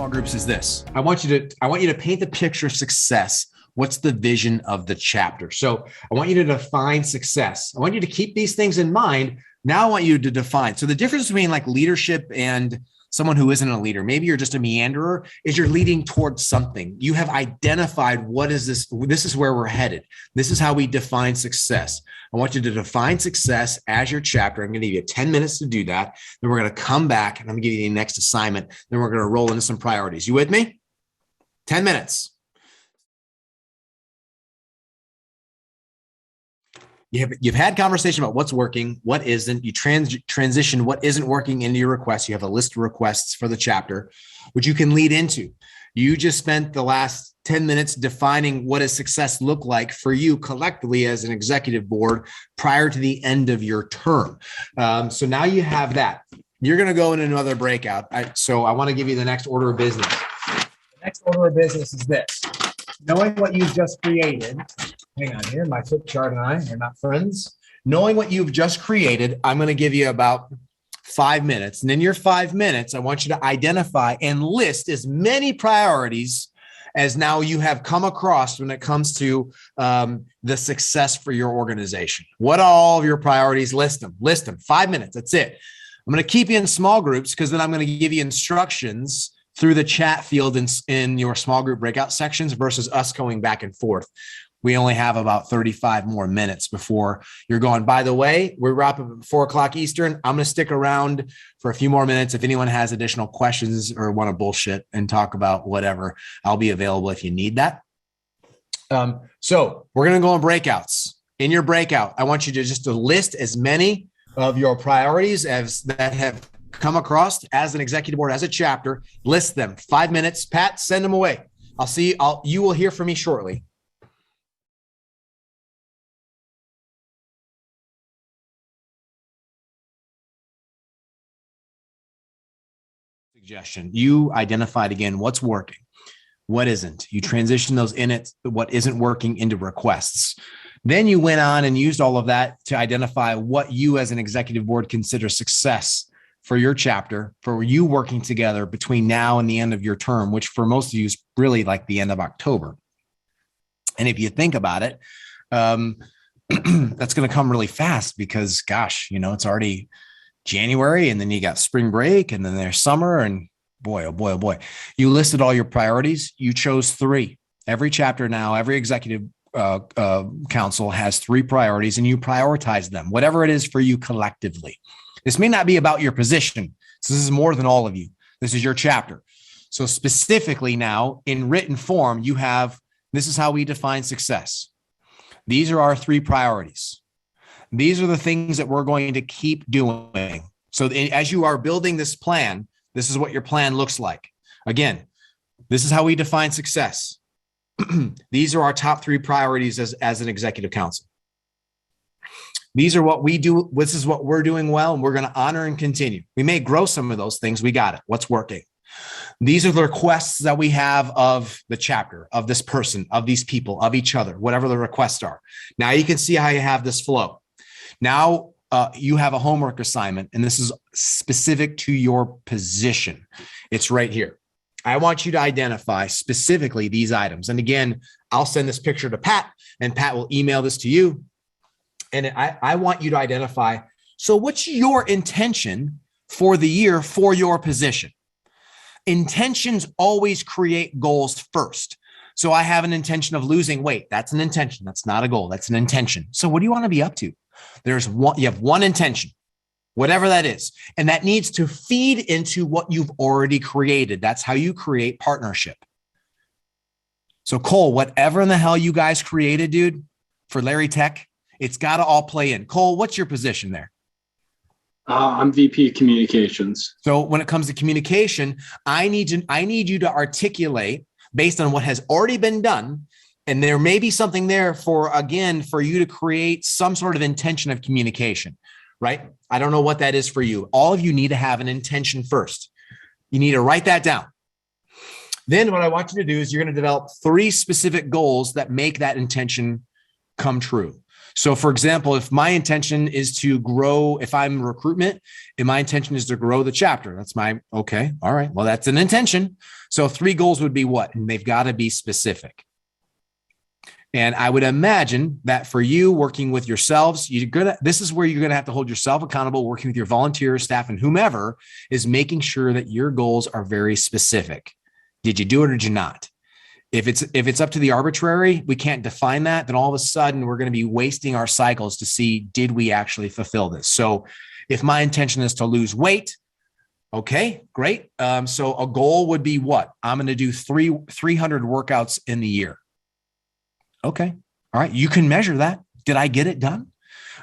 small groups is this. I want you to paint the picture of success. What's the vision of the chapter? So I want you to define success. I want you to keep these things in mind. Now I want you to define. So the difference between like leadership and someone who isn't a leader, maybe you're just a meanderer, is you're leading towards something. You have identified what is this? This is where we're headed. This is how we define success. I want you to define success as your chapter. I'm going to give you 10 minutes to do that. Then we're going to come back and I'm going to give you the next assignment. Then we're going to roll into some priorities. You with me? 10 minutes. You've had conversation about what's working, what isn't. You transition what isn't working into your requests. You have a list of requests for the chapter, which you can lead into. You just spent the last 10 minutes defining what does success look like for you collectively as an executive board prior to the end of your term. So now you have that. You're going to go in another breakout. So I want to give you the next order of business. The next order of business is this. Knowing what you've just created. Hang on here. My flip chart and I are not friends. Knowing what you've just created, I'm going to give you about 5 minutes. And in your 5 minutes, I want you to identify and list as many priorities as now you have come across when it comes to the success for your organization. What are all of your priorities? List them. 5 minutes. That's it. I'm going to keep you in small groups because then I'm going to give you instructions through the chat field in your small group breakout sections versus us going back and forth. We only have about 35 more minutes before you're going. By the way, we're wrapping up at 4 o'clock Eastern. I'm going to stick around for a few more minutes. If anyone has additional questions or want to bullshit and talk about whatever, I'll be available if you need that. So we're going to go on breakouts. In your breakout, I want you to just to list as many of your priorities as that have come across as an executive board, as a chapter. List them. 5 minutes. Pat, send them away. You will hear from me shortly. Suggestion. You identified again what's working, what isn't. You transition those what isn't working into requests. Then you went on and used all of that to identify what you as an executive board consider success for your chapter, for you working together between now and the end of your term, which for most of you is really like the end of October. And if you think about it, that's going to come really fast because, gosh, it's already January and then you got spring break and then there's summer and boy, oh boy, oh boy. You listed all your priorities. You chose 3. Every chapter now, every executive council has 3 priorities and you prioritize them, whatever it is for you collectively. This may not be about your position. So this is more than all of you. This is your chapter. So specifically now in written form, this is how we define success. These are our 3 priorities. These are the things that we're going to keep doing. So as you are building this plan, this is what your plan looks like. Again, this is how we define success. These are our top 3 priorities as an executive council. These are what we do. This is what we're doing well, and we're going to honor and continue. We may grow some of those things. We got it. What's working? These are the requests that we have of the chapter, of this person, of these people, of each other, whatever the requests are. Now you can see how you have this flow. Now you have a homework assignment, and this is specific to your position. It's right here. I want you to identify specifically these items. And again, I'll send this picture to Pat, and Pat will email this to you. And I want you to identify, so what's your intention for the year for your position? Intentions always create goals first. So I have an intention of losing weight. That's an intention. That's not a goal. That's an intention. So what do you want to be up to? You have one intention, whatever that is. And that needs to feed into what you've already created. That's how you create partnership. So Cole, whatever in the hell you guys created, dude, for Larry Tech, it's got to all play in. Cole, what's your position there? I'm VP Communications. So when it comes to communication, I need you to articulate based on what has already been done. And there may be something there for you to create some sort of intention of communication, right? I don't know what that is for you. All of you need to have an intention first. You need to write that down. Then what I want you to do is you're going to develop 3 specific goals that make that intention come true. So for example, if my intention is to grow, if I'm recruitment and my intention is to grow the chapter, that's my, okay. All right. Well, that's an intention. So 3 goals would be what? And they've got to be specific. And I would imagine that for you working with yourselves, this is where you're going to have to hold yourself accountable, working with your volunteers, staff, and whomever is making sure that your goals are very specific. Did you do it or did you not? If it's up to the arbitrary, we can't define that, then all of a sudden we're going to be wasting our cycles to see, did we actually fulfill this? So if my intention is to lose weight, okay, great. So a goal would be what? I'm going to do 300 workouts in the year. Okay. All right. You can measure that. Did I get it done?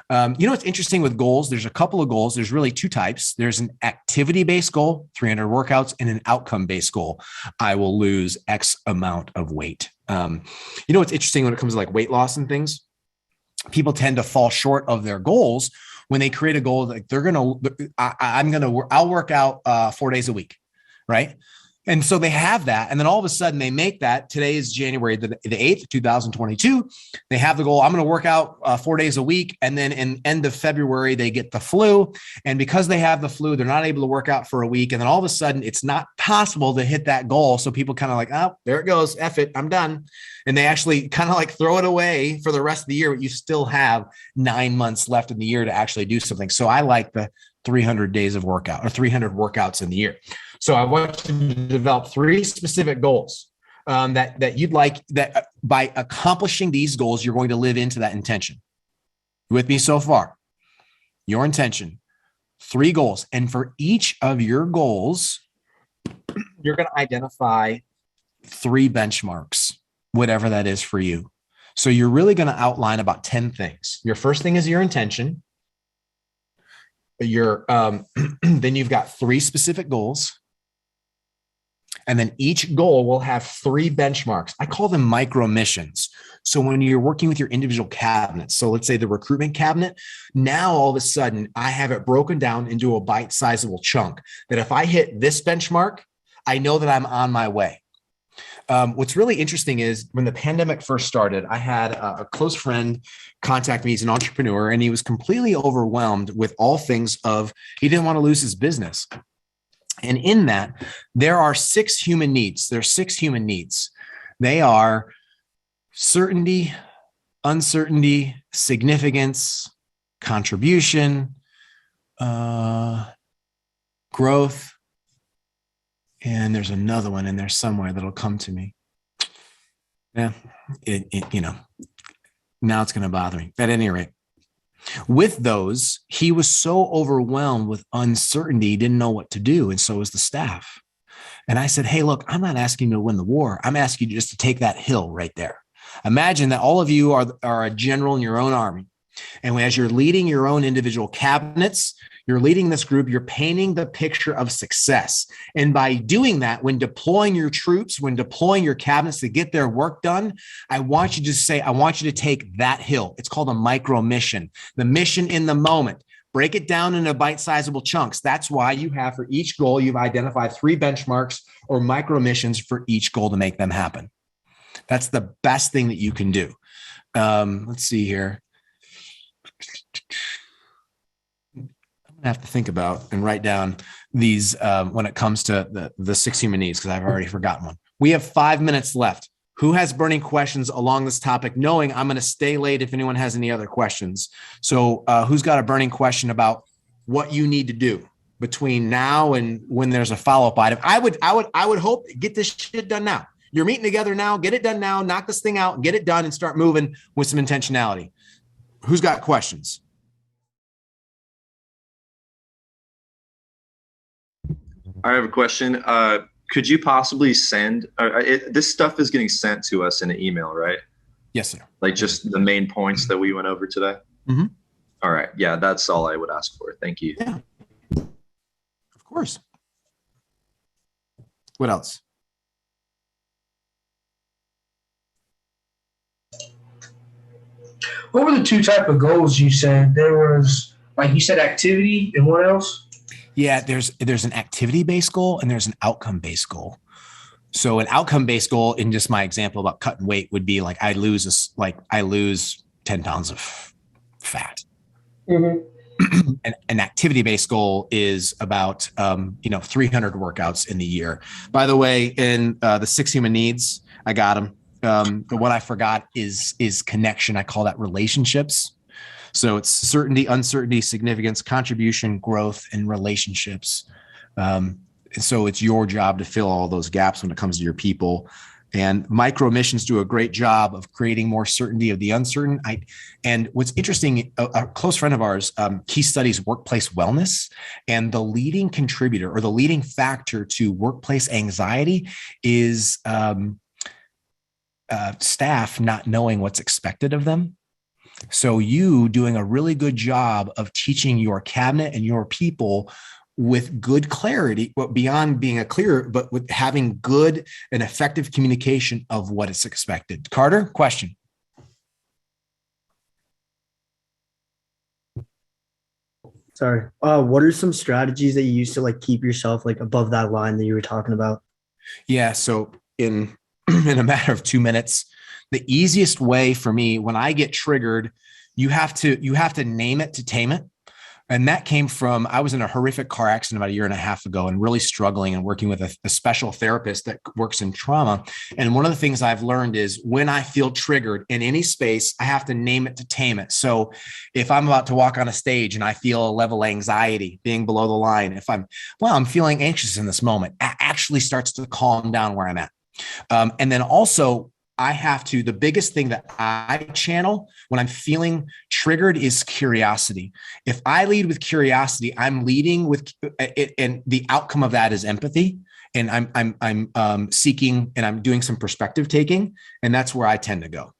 What's interesting with goals, there's a couple of goals. There's really 2 types. There's an activity-based goal, 300 workouts, and an outcome-based goal. I will lose X amount of weight. What's interesting when it comes to like weight loss and things, people tend to fall short of their goals when they create a goal like I'll work out 4 days a week. Right. And so they have that. And then all of a sudden they make that. Today is January the 8th, 2022. They have the goal. I'm going to work out 4 days a week. And then in end of February, they get the flu. And because they have the flu, they're not able to work out for a week. And then all of a sudden it's not possible to hit that goal. So people kind of like, oh, there it goes. F it. I'm done. And they actually kind of like throw it away for the rest of the year. But you still have 9 months left in the year to actually do something. So I like the 300 days of workout or 300 workouts in the year. So I want you to develop 3 specific goals that you'd like, that by accomplishing these goals, you're going to live into that intention. You with me so far? Your intention, 3 goals. And for each of your goals, you're going to identify 3 benchmarks, whatever that is for you. So you're really going to outline about 10 things. Your first thing is your intention. Then you've got 3 specific goals. And then each goal will have 3 benchmarks. I call them micro missions. So when you're working with your individual cabinets, so let's say the recruitment cabinet, now all of a sudden I have it broken down into a bite-sizable chunk that if I hit this benchmark, I know that I'm on my way. What's really interesting is when the pandemic first started, I had a close friend contact me. He's an entrepreneur and he was completely overwhelmed with all things he didn't want to lose his business. And in that, there are 6 human needs. There's 6 human needs. They are certainty, uncertainty, significance, contribution, growth. And there's another one in there somewhere that'll come to me. Yeah, now it's going to bother me. At any rate, with those, he was so overwhelmed with uncertainty, he didn't know what to do. And so was the staff. And I said, hey, look, I'm not asking you to win the war. I'm asking you just to take that hill right there. Imagine that all of you are a general in your own army. And as you're leading your own individual cabinets, you're leading this group, you're painting the picture of success. And by doing that, when deploying your troops, when deploying your cabinets to get their work done, I want you to take that hill. It's called a micro mission, the mission in the moment. Break it down into bite-sizable chunks. That's why you have for each goal, you've identified 3 benchmarks or micro missions for each goal to make them happen. That's the best thing that you can do. Let's see here. I have to think about and write down these when it comes to the 6 human needs, because I've already forgotten one. We have 5 minutes left. Who has burning questions along this topic, knowing I'm going to stay late if anyone has any other questions? So who's got a burning question about what you need to do between now and when there's a follow-up item? I would hope get this shit done now. You're meeting together now, get it done now, knock this thing out, get it done and start moving with some intentionality. Who's got questions? I have a question. Could you possibly send, this stuff is getting sent to us in an email, right? Yes, sir. Like just the main points that we went over today? Mm-hmm. All right. Yeah, that's all I would ask for. Thank you. Yeah, of course. What else? What were the 2 type of goals you said? There was, like you said, activity, and what else? Yeah, there's an activity-based goal and there's an outcome-based goal. So an outcome-based goal, in just my example about cutting weight, would be like I lose 10 pounds of fat. Mhm. An activity-based goal is about 300 workouts in the year. By the way, in the 6 human needs, I got them. The one I forgot is connection. I call that relationships. So it's certainty, uncertainty, significance, contribution, growth, and relationships. So it's your job to fill all those gaps when it comes to your people. And micro missions do a great job of creating more certainty of the uncertain. And what's interesting, a close friend of ours, he studies workplace wellness, and the leading contributor or the leading factor to workplace anxiety is staff not knowing what's expected of them. So you doing a really good job of teaching your cabinet and your people with good clarity, but beyond being a clear, but with having good and effective communication of what is expected. Carter, question. Sorry. What are some strategies that you use to like keep yourself like above that line that you were talking about? Yeah. So in a matter of 2 minutes, the easiest way for me when I get triggered, you have to name it to tame it. And that came from, I was in a horrific car accident about 1.5 years ago and really struggling and working with a special therapist that works in trauma. And one of the things I've learned is when I feel triggered in any space, I have to name it to tame it. So if I'm about to walk on a stage and I feel a level of anxiety being below the line, if I'm feeling anxious in this moment, it actually starts to calm down where I'm at. And then also, the biggest thing that I channel when I'm feeling triggered is curiosity. If I lead with curiosity, I'm leading with it, and the outcome of that is empathy. And I'm seeking, and I'm doing some perspective taking, and that's where I tend to go.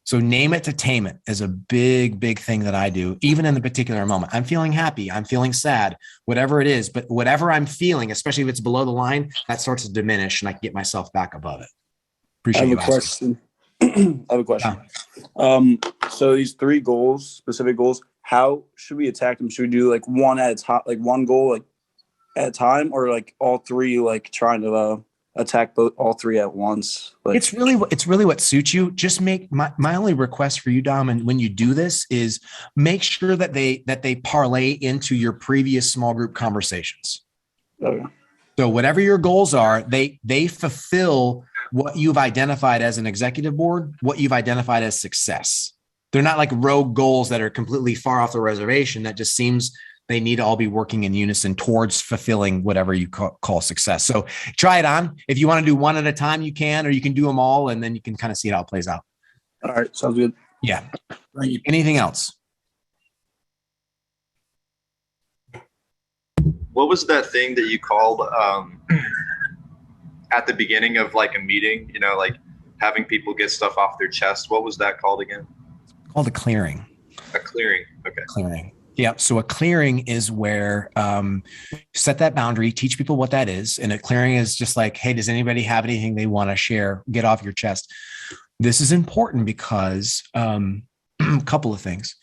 So name it to tame it is a big, big thing that I do, even in the particular moment. I'm feeling happy, I'm feeling sad, whatever it is, but whatever I'm feeling, especially if it's below the line, that starts to diminish and I can get myself back above it. Appreciate you asking. I have a question. So these 3 goals, specific goals, how should we attack them? Should we do like one at a time, like one goal like at a time, or like all 3, like trying to attack all 3 at once? Like, it's really what suits you. Just make my only request for you, Dom, and when you do this is make sure that they parlay into your previous small group conversations. Okay. So whatever your goals are, they fulfill what you've identified as an executive board, what you've identified as success. They're not like rogue goals that are completely far off the reservation. That just seems they need to all be working in unison towards fulfilling whatever you call success. So try it on. If you want to do one at a time, you can, or you can do them all, and then you can kind of see how it plays out. All right. Sounds good. Yeah. Anything else? What was that thing that you called at the beginning of like a meeting, like having people get stuff off their chest? What was that called again? It's called a clearing. A clearing. Okay. Clearing. Yeah. So a clearing is where set that boundary, teach people what that is. And a clearing is just like, hey, does anybody have anything they want to share? Get off your chest. This is important because a couple of things.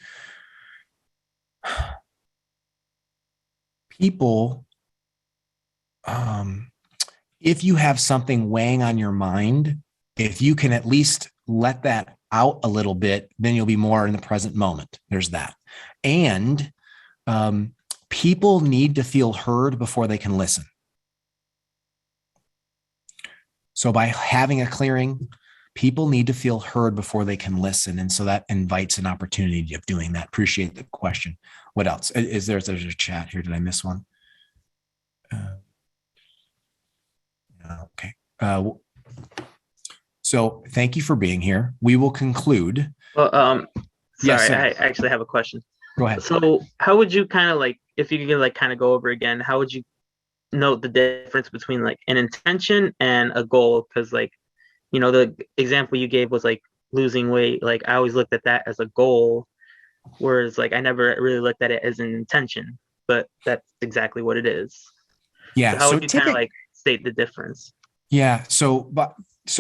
People, if you have something weighing on your mind, if you can at least let that out a little bit, then you'll be more in the present moment. There's that. And people need to feel heard before they can listen. So by having a clearing, people need to feel heard before they can listen. And so that invites an opportunity of doing that. Appreciate the question. What else? There's a chat here. Did I miss one? Okay. So thank you for being here. We will conclude. Well, sorry, Yes, sir. I actually have a question. Go ahead. So how would you kind of like, if you could like kind of go over again, how would you note the difference between like an intention and a goal? Because like, the example you gave was like losing weight. Like I always looked at that as a goal, whereas like I never really looked at it as an intention, but that's exactly what it is. Yeah. So how would you kind of like state the difference? Yeah. So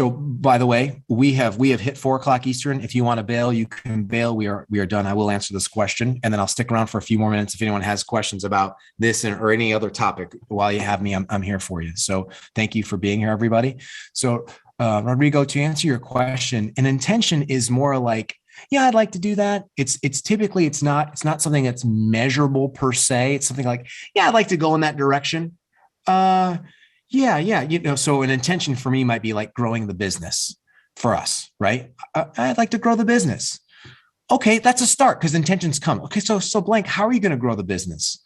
by the way, we have hit 4:00 Eastern. If you want to bail, you can bail. We are done. I will answer this question, and then I'll stick around for a few more minutes. If anyone has questions about this or any other topic while you have me, I'm here for you. So thank you for being here, everybody. So Rodrigo, to answer your question, an intention is more like yeah, I'd like to do that. It's typically, it's not something that's measurable per se. It's something like, yeah, I'd like to go in that direction. Yeah. So an intention for me might be like growing the business for us, right? I'd like to grow the business. Okay, that's a start because intentions come. Okay, so Blanck, how are you going to grow the business?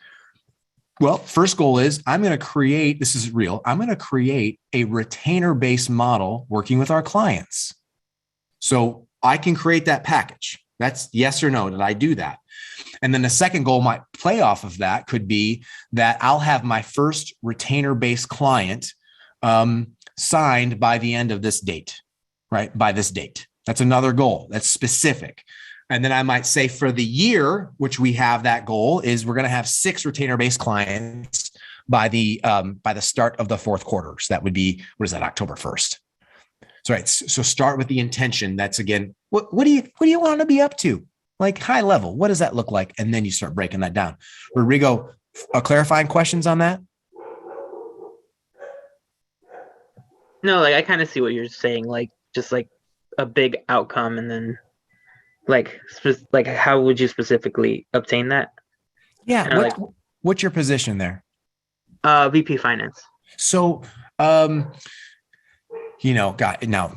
Well, first goal is I'm going to create, this is real, I'm going to create a retainer-based model working with our clients. So I can create that package. That's yes or no. Did I do that? And then the second goal might play off of that could be that I'll have my first retainer-based client signed by the end of this date, right? By this date. That's another goal. That's specific. And then I might say for the year, which we have that goal is we're going to have 6 retainer-based clients by the start of the fourth quarter. So that would be, what is that, October 1st. So, right. So start with the intention. That's again, what do you want to be up to? Like high level, what does that look like? And then you start breaking that down. Rodrigo, clarifying questions on that? No, like I kind of see what you're saying, like just like a big outcome, and then like how would you specifically obtain that? Yeah. What's your position there? VP finance. So, now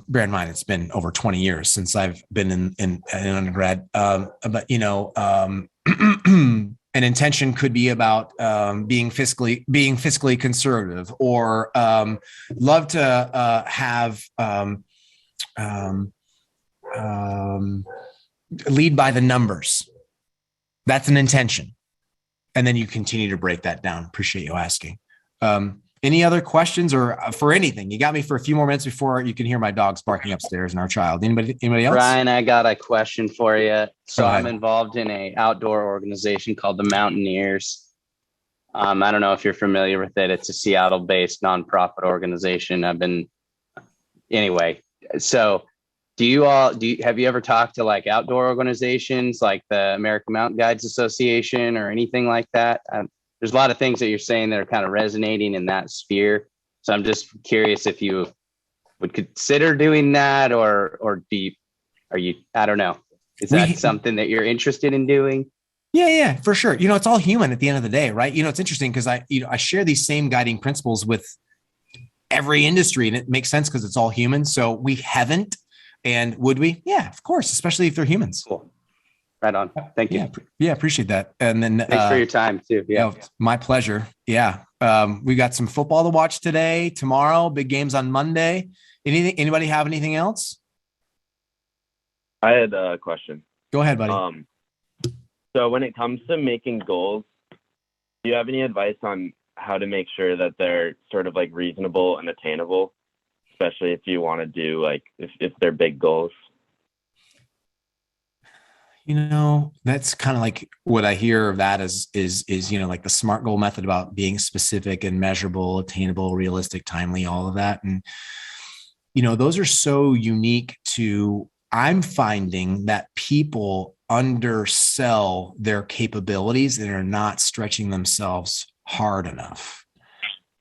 bear in mind, it's been over 20 years since I've been in undergrad. But an intention could be about being fiscally conservative, or love to have lead by the numbers. That's an intention. And then you continue to break that down. Appreciate you asking. Any other questions or for anything? You got me for a few more minutes before you can hear my dogs barking upstairs and our child. Anybody else? Ryan, I got a question for you. So I'm involved in a outdoor organization called the Mountaineers. I don't know if you're familiar with it. It's a Seattle-based nonprofit organization. So have you ever talked to like outdoor organizations like the American Mountain Guides Association or anything like that? There's a lot of things that you're saying that are kind of resonating in that sphere. So I'm just curious if you would consider doing that, or I don't know. Is that something that you're interested in doing? Yeah, for sure. It's all human at the end of the day, right? It's interesting because I share these same guiding principles with every industry, and it makes sense because it's all human. So we haven't, and would we? Yeah, of course, especially if they're humans. Cool. Right on. Thank you. Yeah, appreciate that. And then thanks for your time too. Yeah, my pleasure. Yeah. We got some football to watch today, tomorrow, big games on Monday. Anybody have anything else? I had a question. Go ahead, buddy. So when it comes to making goals, do you have any advice on how to make sure that they're sort of like reasonable and attainable, especially if you want to do like, if they're big goals? That's kind of like what I hear of that is like the SMART goal method about being specific and measurable, attainable, realistic, timely, all of that. And, those are so unique to, I'm finding that people undersell their capabilities and are not stretching themselves hard enough.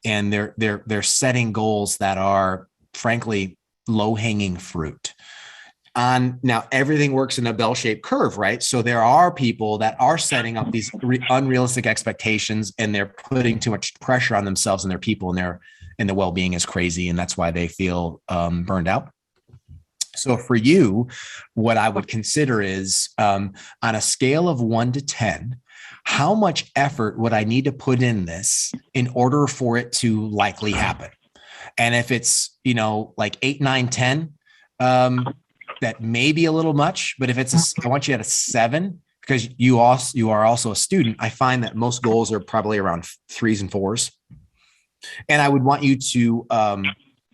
And they're setting goals that are frankly low-hanging fruit. Now everything works in a bell-shaped curve, right? So there are people that are setting up these unrealistic expectations, and they're putting too much pressure on themselves and their people, and the well-being is crazy, and that's why they feel burned out. So for you, what I would consider is on a scale of 1 to 10, how much effort would I need to put in this in order for it to likely happen? And if it's like 8, 9, 10. That may be a little much, but if I want you at a 7, because you are also a student. I find that most goals are probably around 3s and 4s. And I would want you to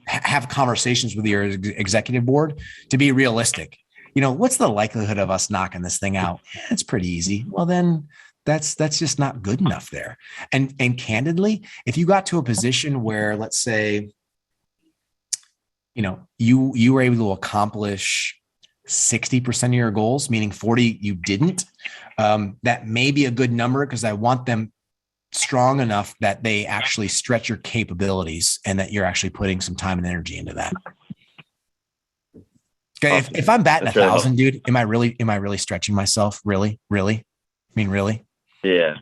have conversations with your executive board to be realistic. What's the likelihood of us knocking this thing out? It's pretty easy. Well, then that's just not good enough there. And candidly, if you got to a position where, let's say, you were able to accomplish 60% of your goals, meaning 40 you didn't, that may be a good number, because I want them strong enough that they actually stretch your capabilities and that you're actually putting some time and energy into that. Okay, Awesome. if I'm batting That's really 1,000, dude, am I really stretching myself? Really? I mean, really? Yeah.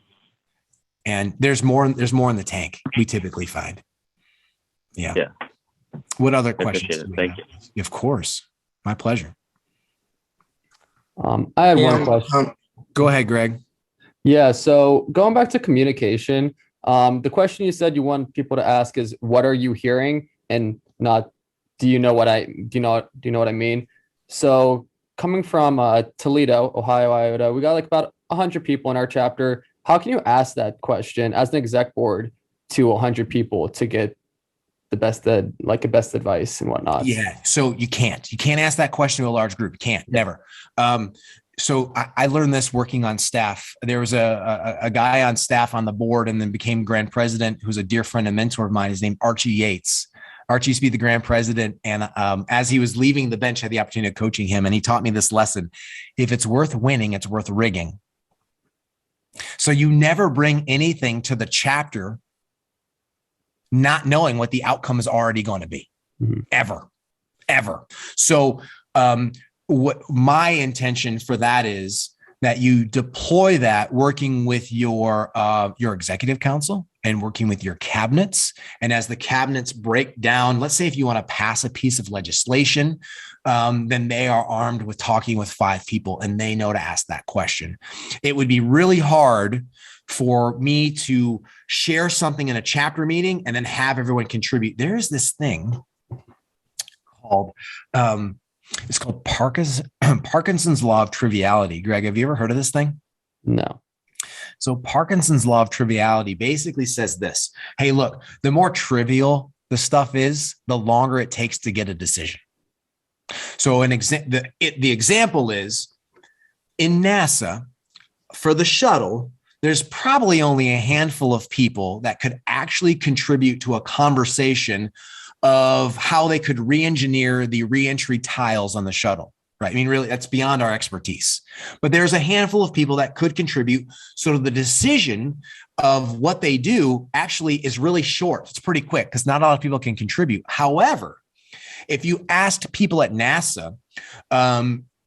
And there's more in the tank, we typically find. Yeah. Yeah. What other I questions? appreciate it. do we Thank have? you. Of course. My pleasure. I had Yeah, one question. Go ahead, Greg. Yeah, so going back to communication, the question you said you want people to ask is, what are you hearing? And not, do you know what I mean? So coming from Toledo, Ohio, Iota, we got like about 100 people in our chapter. How can you ask that question as an exec board to 100 people to get the best advice and whatnot? Yeah. So you can't ask that question to a large group. You can't, never. So I learned this working on staff. There was a guy on staff on the board and then became grand president, who's a dear friend and mentor of mine. His name, Archie Yates. Archie used to be the grand president. And as he was leaving the bench, I had the opportunity of coaching him. And he taught me this lesson. If it's worth winning, it's worth rigging. So you never bring anything to the chapter not knowing what the outcome is already going to be. Ever. So what my intention for that is that you deploy that working with your executive council and working with your cabinets. And as the cabinets break down, let's say if you want to pass a piece of legislation, then they are armed with talking with 5 people and they know to ask that question. It would be really hard for me to share something in a chapter meeting and then have everyone contribute. There's this thing called, it's called Parkinson's law of triviality. Greg, have you ever heard of this thing? No. So Parkinson's law of triviality basically says this. Hey, look, the more trivial the stuff is, the longer it takes to get a decision. So the example is in NASA for the shuttle, there's probably only a handful of people that could actually contribute to a conversation of how they could re-engineer the re-entry tiles on the shuttle, right? I mean, really, that's beyond our expertise. But there's a handful of people that could contribute. So the decision of what they do actually is really short. It's pretty quick because not a lot of people can contribute. However, if you asked people at NASA,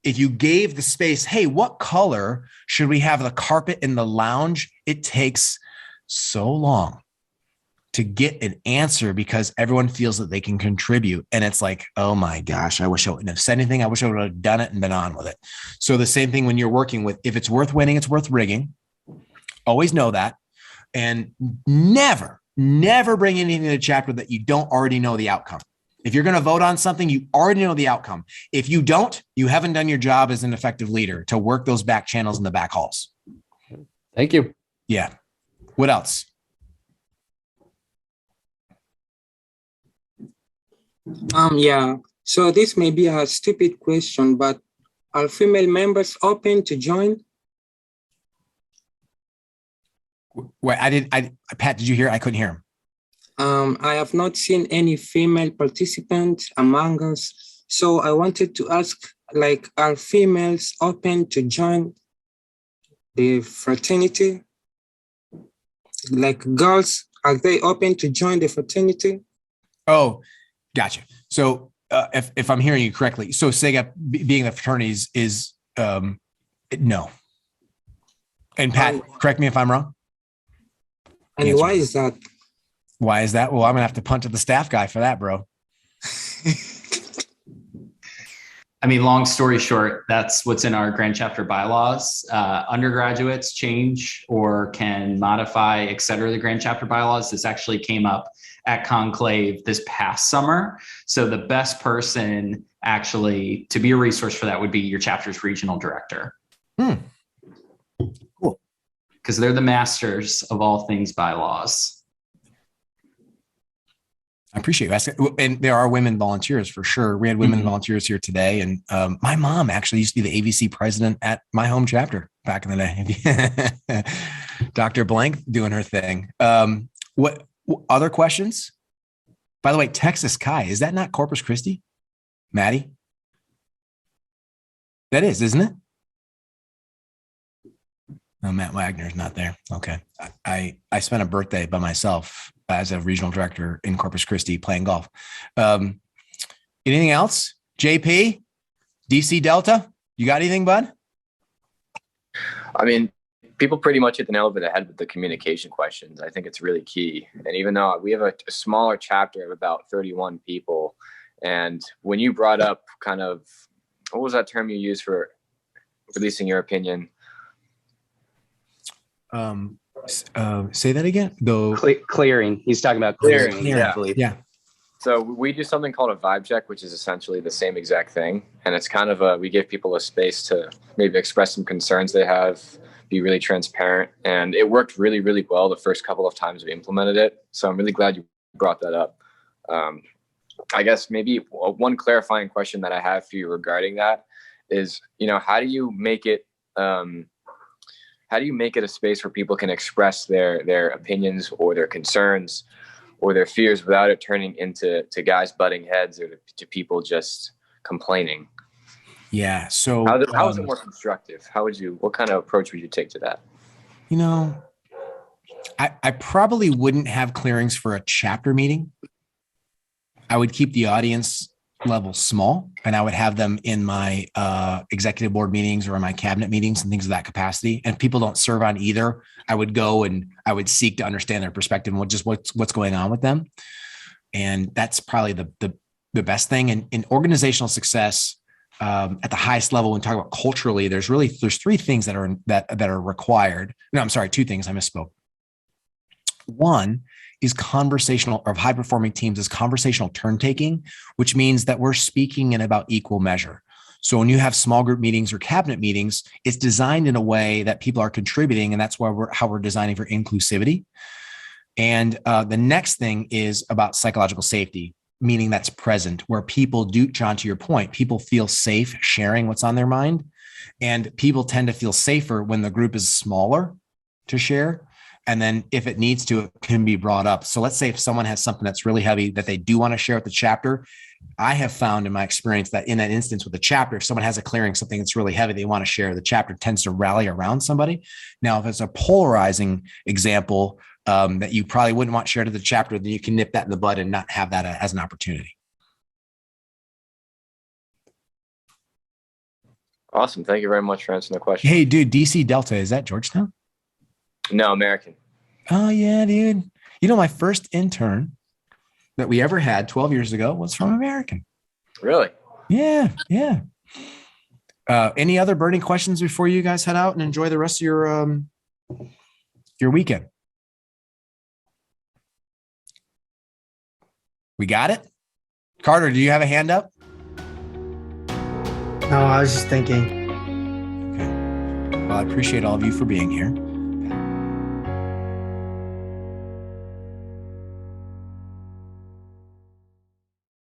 if you gave the space, hey, what color should we have the carpet in the lounge? It takes so long to get an answer because everyone feels that they can contribute. And it's like, oh my gosh, I wish I wouldn't have said anything. I wish I would have done it and been on with it. So the same thing when you're working with, if it's worth winning, it's worth rigging. Always know that. And never bring anything to the chapter that you don't already know the outcome. If you're going to vote on something, you already know the outcome. If you don't, you haven't done your job as an effective leader to work those back channels in the back halls. Thank you. Yeah. What else? Yeah. So this may be a stupid question, but are female members open to join? Wait, Pat, did you hear? I couldn't hear him. I have not seen any female participants among us. So I wanted to ask, like, are females open to join the fraternity? Like girls, are they open to join the fraternity? Oh, gotcha. So if I'm hearing you correctly, so SEGA being the fraternities is no. And Pat, correct me if I'm wrong. And why is that? Why is that? Well, I'm gonna have to punt to the staff guy for that, bro. I mean, long story short, that's what's in our Grand Chapter bylaws. Undergraduates change or can modify, et cetera, the Grand Chapter bylaws. This actually came up at Conclave this past summer. So the best person actually to be a resource for that would be your chapter's regional director. Cool. Because they're the masters of all things bylaws. I appreciate you asking. And there are women volunteers for sure. We had women volunteers here today. And my mom actually used to be the AVC president at my home chapter back in the day. Dr. Blanck doing her thing. What other questions? By the way, Texas Chi, is that not Corpus Christi? Maddie? That is, isn't it? No, Matt Wagner's not there. Okay. I spent a birthday by myself as a regional director in Corpus Christi playing golf. Anything else? JP? DC Delta, you got anything, bud? I mean, people pretty much hit the nail over the head with the communication questions. I think it's really key. And even though we have a smaller chapter of about 31 people, and when you brought up kind of, what was that term you used for releasing your opinion? Say that again. Clearing. He's talking about clearing. Clearing, Yeah. So we do something called a vibe check, which is essentially the same exact thing. And it's kind of we give people a space to maybe express some concerns they have, be really transparent. And it worked really, really well the first couple of times we implemented it. So I'm really glad you brought that up. I guess maybe one clarifying question that I have for you regarding that is, how do you make it a space where people can express their opinions or their concerns or their fears without it turning into guys butting heads or to people just complaining? Yeah. So how is it more constructive? What kind of approach would you take to that? I probably wouldn't have clearings for a chapter meeting. I would keep the audience level small, and I would have them in my executive board meetings or in my cabinet meetings and things of that capacity. And people don't serve on either. I would go and I would seek to understand their perspective and what's going on with them. And that's probably the best thing. And in organizational success, at the highest level, when talking about culturally, there's three things that are required. No, I'm sorry, two things. I misspoke. One is conversational, or high performing teams is conversational turn taking, which means that we're speaking in about equal measure. So when you have small group meetings or cabinet meetings, it's designed in a way that people are contributing, and that's why how we're designing for inclusivity. And the next thing is about psychological safety, meaning that's present, where people do, John, to your point, people feel safe sharing what's on their mind, and people tend to feel safer when the group is smaller to share. And then if it needs to, it can be brought up. So let's say if someone has something that's really heavy that they do want to share with the chapter, I have found in my experience that in that instance with the chapter, if someone has a clearing, something that's really heavy, they want to share, the chapter tends to rally around somebody. Now, if it's a polarizing example that you probably wouldn't want shared to the chapter, then you can nip that in the bud and not have that as an opportunity. Awesome. Thank you very much for answering the question. Hey, dude, DC Delta, is that Georgetown? No, American. Oh, yeah, dude. My first intern that we ever had 12 years ago was from American. Really? Yeah. Any other burning questions before you guys head out and enjoy the rest of your weekend? We got it? Carter, do you have a hand up? No, I was just thinking. Okay. Well, I appreciate all of you for being here.